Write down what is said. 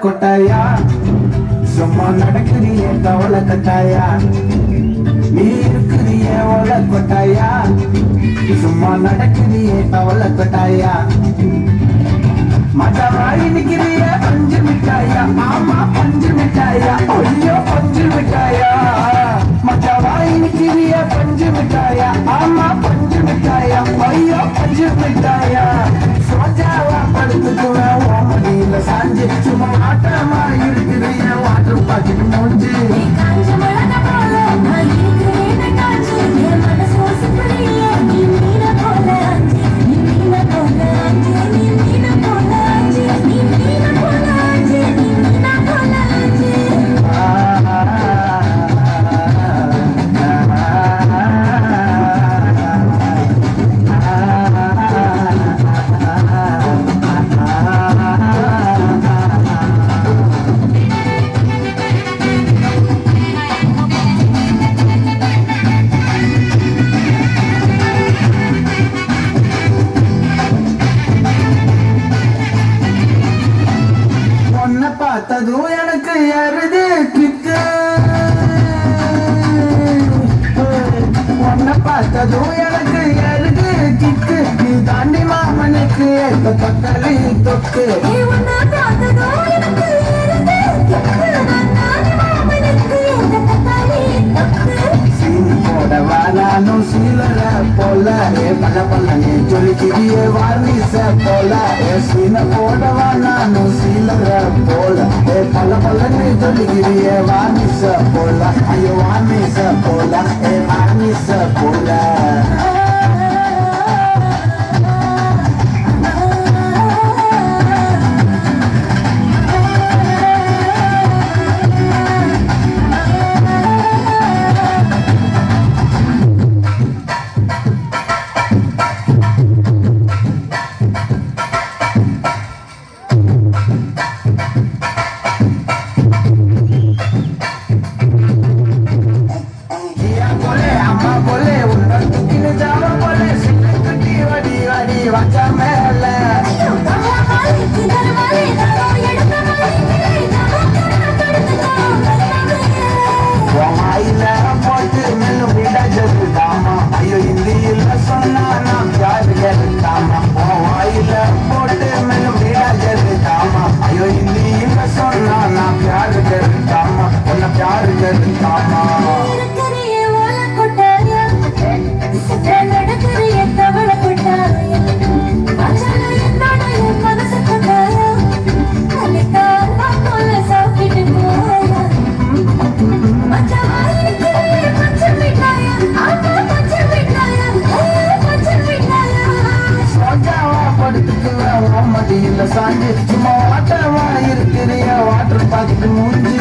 கொட்டாயா சும்மா நடக்கிறிய கவலை கட்டாயா நீ இருக்கிறிய ஓல கொட்டாயா சும்மா நடக்கிறிய கவலை கொட்டாயா மதவாய் நிக்கிறிய பஞ்சு மிட்டாயா ஆமா பஞ்சு மிட்டாயா ஐயோ பஞ்சு மிட்டாயா மதவாய் நிக்கிறிய பஞ்சு மிட்டாயா ஆமா பஞ்சு மிட்டாயா ஐயோ பஞ்சு மிட்டாயா சோஜாவா படுத்துக்குவேன் ஓமடியில சாஞ்சு சும்மா ஆட்டமா இருக்கிறிய வாட்டர் பாக்கெட் மூஞ்சி பார்த்ததும் எனக்கு யாருது கிக்கு உன்னை பார்த்ததும் எனக்கு யாருது கிக்கு நீ தாண்டி மாமனுக்கு ஏத்த தக்காளி தொக்கு நானும் சீலர போல பல பல்லனே ஜொலிக்கிறிய வார்னிச போல சீன போடவா நானும் சீலர போல பல பல்லனே ஜொலிக்கிறிய வார்னிச போல ஐயோ வார்னிச போல வார்னிச போல ஐயோ இந்தியில் சொன்னா நாம் யாரு எடுத்தாமா வாயில போட்டு மெல்லும் வீடாஜருத்தாமா ஐயோ இந்தியில் சொன்னா நாம் யாரு எடுத்தாமா உன்னை யாரு எடுத்தாமா மடியில சாஞ்சு சும்மா வாட்டமா இருக்கிறிய வாட்டர் பாக்கெட் மூஞ்சி